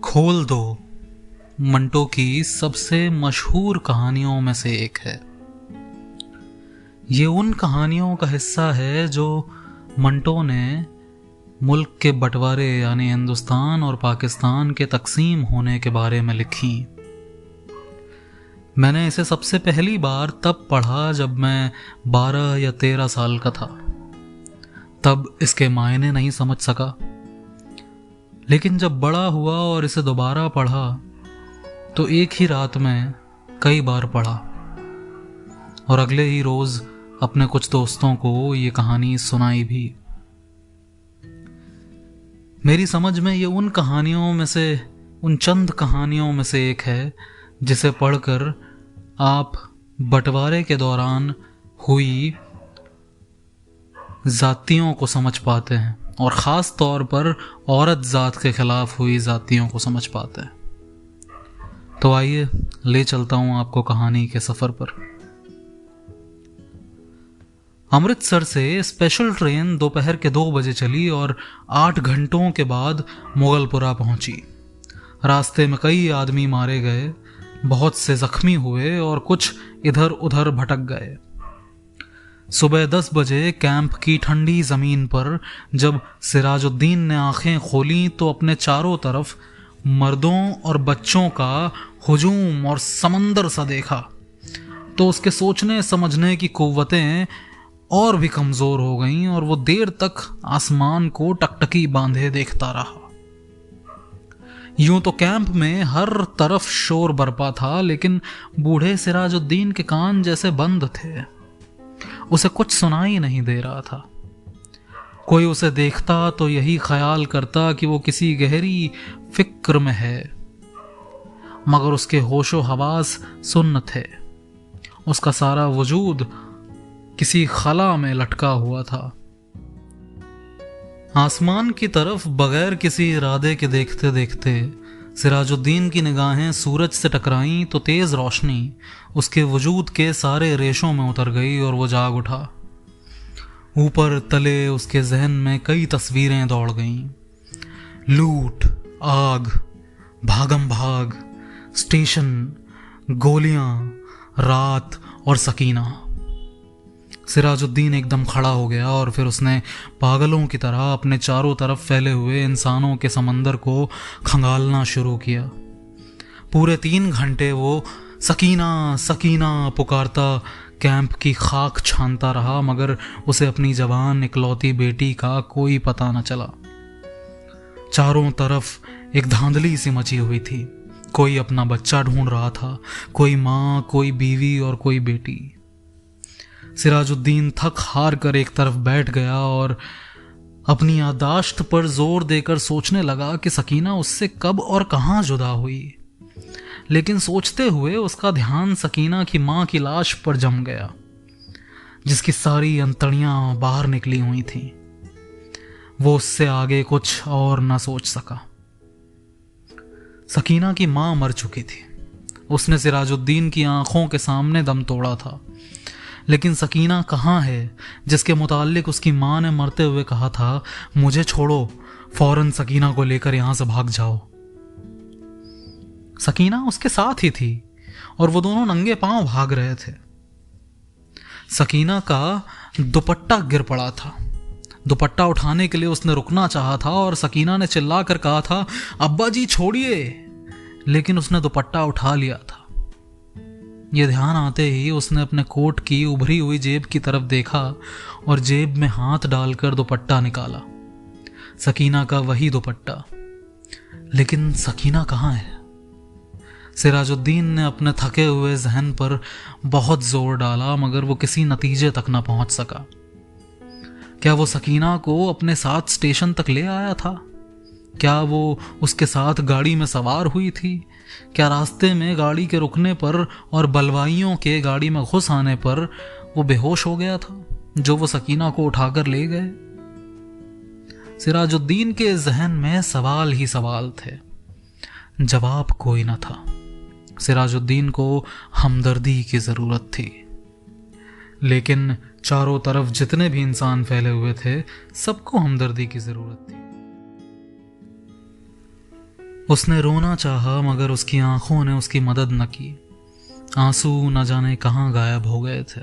खोल दो मंटो की सबसे मशहूर कहानियों में से एक है। ये उन कहानियों का हिस्सा है जो मंटो ने मुल्क के बंटवारे यानी हिंदुस्तान और पाकिस्तान के तकसीम होने के बारे में लिखी। मैंने इसे सबसे पहली बार तब पढ़ा जब मैं 12 या 13 साल का था। तब इसके मायने नहीं समझ सका, लेकिन जब बड़ा हुआ और इसे दोबारा पढ़ा तो एक ही रात में कई बार पढ़ा और अगले ही रोज अपने कुछ दोस्तों को ये कहानी सुनाई भी। मेरी समझ में ये उन कहानियों में से, उन चंद कहानियों में से एक है जिसे पढ़कर आप बंटवारे के दौरान हुई जातियों को समझ पाते हैं और ख़ास तौर पर औरत जात के खिलाफ हुई जातियों को समझ पाते हैं। तो आइए ले चलता हूं आपको कहानी के सफ़र पर। अमृतसर से स्पेशल ट्रेन दोपहर के 2 बजे चली और 8 घंटों के बाद मुगलपुरा पहुंची। रास्ते में कई आदमी मारे गए, बहुत से जख्मी हुए और कुछ इधर उधर भटक गए। सुबह 10 बजे कैंप की ठंडी ज़मीन पर जब सिराजुद्दीन ने आंखें खोलीं तो अपने चारों तरफ मर्दों और बच्चों का हुजूम और समंदर सा देखा तो उसके सोचने समझने की कुव्वतें और भी कमज़ोर हो गईं और वो देर तक आसमान को टकटकी बांधे देखता रहा। यूं तो कैंप में हर तरफ शोर बरपा था, लेकिन बूढ़े सिराजुद्दीन के कान जैसे बंद थे। उसे कुछ सुनाई नहीं दे रहा था। कोई उसे देखता तो यही ख्याल करता कि वो किसी गहरी फिक्र में है, मगर उसके होशो हवास सुन्न थे। उसका सारा वजूद किसी खला में लटका हुआ था। आसमान की तरफ बगैर किसी इरादे के देखते देखते सिराजुद्दीन की निगाहें सूरज से टकराईं तो तेज रोशनी उसके वजूद के सारे रेशों में उतर गई और वो जाग उठा। ऊपर तले उसके जहन में कई तस्वीरें दौड़ गईं। लूट, आग, भागम भाग, स्टेशन, गोलियां, रात और सकीना। सिराजुद्दीन एकदम खड़ा हो गया और फिर उसने पागलों की तरह अपने चारों तरफ फैले हुए इंसानों के समंदर को खंगालना शुरू किया। पूरे 3 घंटे वो सकीना सकीना पुकारता कैंप की खाक छानता रहा, मगर उसे अपनी जवान इकलौती बेटी का कोई पता न चला। चारों तरफ एक धांधली सी मची हुई थी। कोई अपना बच्चा ढूंढ रहा था, कोई माँ, कोई बीवी और कोई बेटी। सिराजुद्दीन थक हार कर एक तरफ बैठ गया और अपनी याददाश्त पर जोर देकर सोचने लगा कि सकीना उससे कब और कहाँ जुदा हुई। लेकिन सोचते हुए उसका ध्यान सकीना की माँ की लाश पर जम गया, जिसकी सारी अंतड़ियां बाहर निकली हुई थीं। वो उससे आगे कुछ और न सोच सका। सकीना की माँ मर चुकी थी। उसने सिराजुद्दीन की आंखों के सामने दम तोड़ा था। लेकिन सकीना कहाँ है जिसके मुताल्लिक उसकी माँ ने मरते हुए कहा था, मुझे छोड़ो, फौरन सकीना को लेकर यहां से भाग जाओ। सकीना उसके साथ ही थी और वो दोनों नंगे पांव भाग रहे थे। सकीना का दुपट्टा गिर पड़ा था। दुपट्टा उठाने के लिए उसने रुकना चाहा था और सकीना ने चिल्लाकर कहा था, अब्बा जी छोड़िए, लेकिन उसने दुपट्टा उठा लिया था। यह ध्यान आते ही उसने अपने कोट की उभरी हुई जेब की तरफ देखा और जेब में हाथ डालकर दुपट्टा निकाला। सकीना का वही दुपट्टा। लेकिन सकीना कहाँ है? सिराजुद्दीन ने अपने थके हुए जहन पर बहुत जोर डाला, मगर वो किसी नतीजे तक न पहुंच सका। क्या वो सकीना को अपने साथ स्टेशन तक ले आया था? क्या वो उसके साथ गाड़ी में सवार हुई थी? क्या रास्ते में गाड़ी के रुकने पर और बलवाइयों के गाड़ी में घुस आने पर वो बेहोश हो गया था, जो वो सकीना को उठाकर ले गए? सिराजुद्दीन के जहन में सवाल ही सवाल थे, जवाब कोई न था। सिराजुद्दीन को हमदर्दी की जरूरत थी, लेकिन चारों तरफ जितने भी इंसान फैले हुए थे, सबको हमदर्दी की जरूरत थी। उसने रोना चाहा मगर उसकी आंखों ने उसकी मदद न की। आंसू न जाने कहाँ गायब हो गए थे।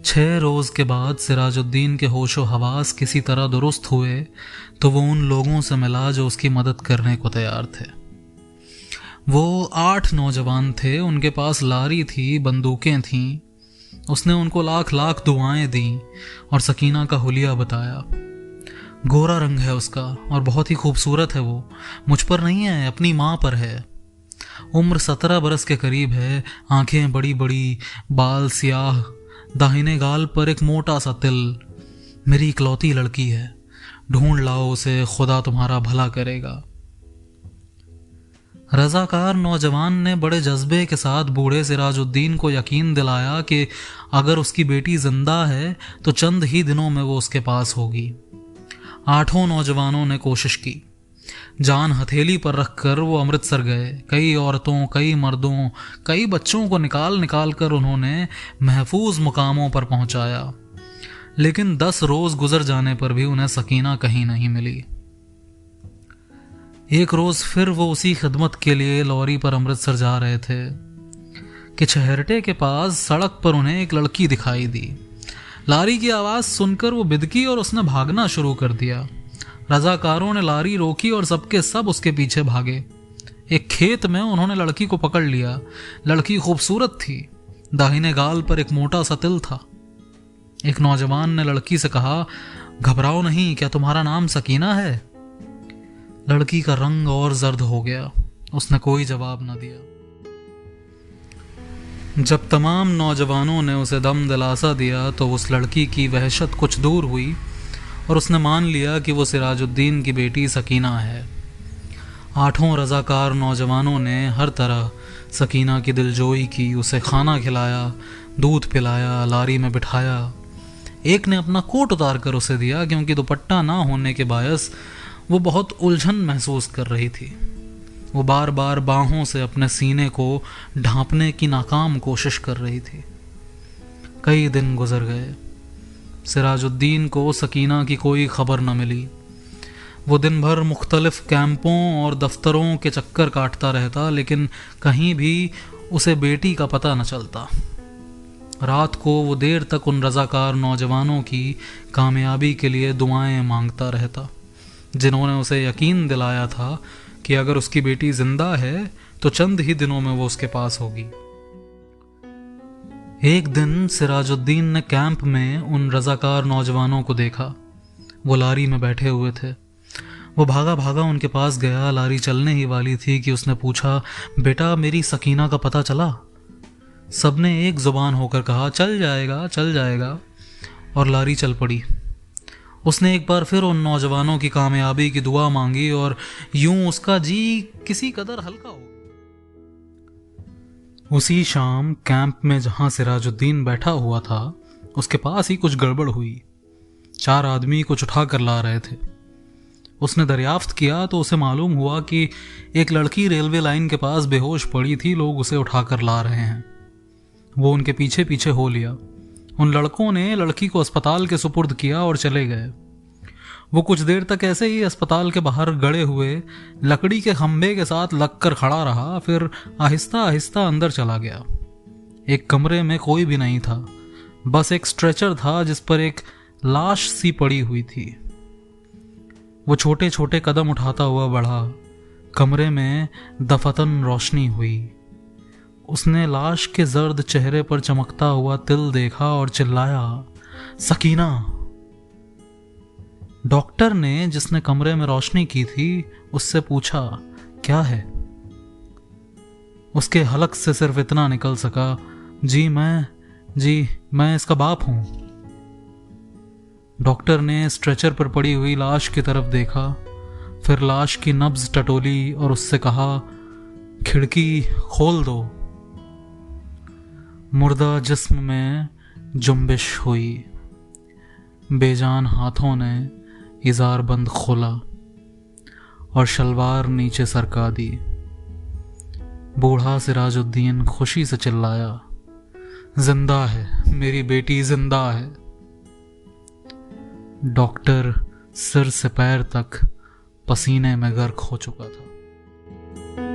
6 रोज के बाद सिराजुद्दीन के होशो हवास किसी तरह दुरुस्त हुए तो वो उन लोगों से मिला जो उसकी मदद करने को तैयार थे। वो 8 नौजवान थे, उनके पास लारी थी, बंदूकें थीं। उसने उनको लाख लाख दुआएं दी और सकीना का हुलिया बताया। गोरा रंग है उसका और बहुत ही खूबसूरत है वो। मुझ पर नहीं है, अपनी माँ पर है। उम्र 17 बरस के करीब है। आंखें बड़ी बड़ी, बाल सियाह, दाहिने गाल पर एक मोटा सा तिल। मेरी इकलौती लड़की है, ढूंढ लाओ उसे, खुदा तुम्हारा भला करेगा। रजाकार नौजवान ने बड़े जज्बे के साथ बूढ़े सिराजुद्दीन को यकीन दिलाया कि अगर उसकी बेटी जिंदा है तो चंद ही दिनों में वो उसके पास होगी। 8 नौजवानों ने कोशिश की। जान हथेली पर रखकर वो अमृतसर गए। कई औरतों, कई मर्दों, कई बच्चों को निकाल निकाल कर उन्होंने महफूज मुकामों पर पहुंचाया। लेकिन 10 रोज गुजर जाने पर भी उन्हें सकीना कहीं नहीं मिली। एक रोज फिर वो उसी खिदमत के लिए लॉरी पर अमृतसर जा रहे थे कि छहरटे के पास सड़क पर उन्हें एक लड़की दिखाई दी। लारी की आवाज सुनकर वो बिदकी और उसने भागना शुरू कर दिया। रजाकारों ने लारी रोकी और सबके सब उसके पीछे भागे। एक खेत में उन्होंने लड़की को पकड़ लिया। लड़की खूबसूरत थी, दाहिने गाल पर एक मोटा सा तिल था। एक नौजवान ने लड़की से कहा, घबराओ नहीं, क्या तुम्हारा नाम सकीना है? लड़की का रंग और जर्द हो गया। उसने कोई जवाब न दिया। जब तमाम नौजवानों ने उसे दम दिलासा दिया तो उस लड़की की वहशत कुछ दूर हुई और उसने मान लिया कि वो सिराजुद्दीन की बेटी सकीना है। 8 रजाकार नौजवानों ने हर तरह सकीना की दिलजोई की। उसे खाना खिलाया, दूध पिलाया, लारी में बिठाया। एक ने अपना कोट उतार कर उसे दिया क्योंकि दुपट्टा ना होने के बायस वो बहुत उलझन महसूस कर रही थी। वो बार बार बाहों से अपने सीने को ढांपने की नाकाम कोशिश कर रही थी। कई दिन गुजर गए। सिराजुद्दीन को सकीना की कोई खबर न मिली। वो दिन भर मुख्तलिफ कैंपों और दफ्तरों के चक्कर काटता रहता, लेकिन कहीं भी उसे बेटी का पता न चलता। रात को वो देर तक उन रजाकार नौजवानों की कामयाबी के लिए दुआएं मांगता रहता, जिन्होंने उसे यकीन दिलाया था कि अगर उसकी बेटी जिंदा है तो चंद ही दिनों में वो उसके पास होगी। एक दिन सिराजुद्दीन ने कैंप में उन रजाकार नौजवानों को देखा। वो लारी में बैठे हुए थे। वो भागा भागा उनके पास गया। लारी चलने ही वाली थी कि उसने पूछा, बेटा मेरी सकीना का पता चला? सबने एक जुबान होकर कहा, चल जाएगा, चल जाएगा, और लारी चल पड़ी। उसने एक बार फिर उन नौजवानों की कामयाबी की दुआ मांगी और यूं उसका जी किसी कदर हल्का हो। उसी शाम कैंप में जहां सिराजुद्दीन बैठा हुआ था, उसके पास ही कुछ गड़बड़ हुई। 4 आदमी कुछ उठा कर ला रहे थे। उसने दरियाफ्त किया तो उसे मालूम हुआ कि एक लड़की रेलवे लाइन के पास बेहोश पड़ी थी। लोग उसे उठाकर ला रहे हैं। वो उनके पीछे पीछे हो लिया। उन लड़कों ने लड़की को अस्पताल के सुपुर्द किया और चले गए। वो कुछ देर तक ऐसे ही अस्पताल के बाहर गड़े हुए लकड़ी के खंभे के साथ लगकर खड़ा रहा, फिर आहिस्ता आहिस्ता अंदर चला गया। एक कमरे में कोई भी नहीं था, बस एक स्ट्रेचर था जिस पर एक लाश सी पड़ी हुई थी। वो छोटे छोटे कदम उठाता हुआ बढ़ा। कमरे में दफतन रोशनी हुई। उसने लाश के जर्द चेहरे पर चमकता हुआ तिल देखा और चिल्लाया, सकीना। डॉक्टर ने, जिसने कमरे में रोशनी की थी, उससे पूछा, क्या है? उसके हलक से सिर्फ इतना निकल सका, जी मैं इसका बाप हूं। डॉक्टर ने स्ट्रेचर पर पड़ी हुई लाश की तरफ देखा, फिर लाश की नब्ज टटोली और उससे कहा, खिड़की खोल दो। मुर्दा जिस्म में जुम्बिश हुई। बेजान हाथों ने इजार बंद खोला और शलवार नीचे सरका दी। बूढ़ा सिराजुद्दीन खुशी से चिल्लाया, जिंदा है, मेरी बेटी जिंदा है। डॉक्टर सिर से पैर तक पसीने में गर्क हो चुका था।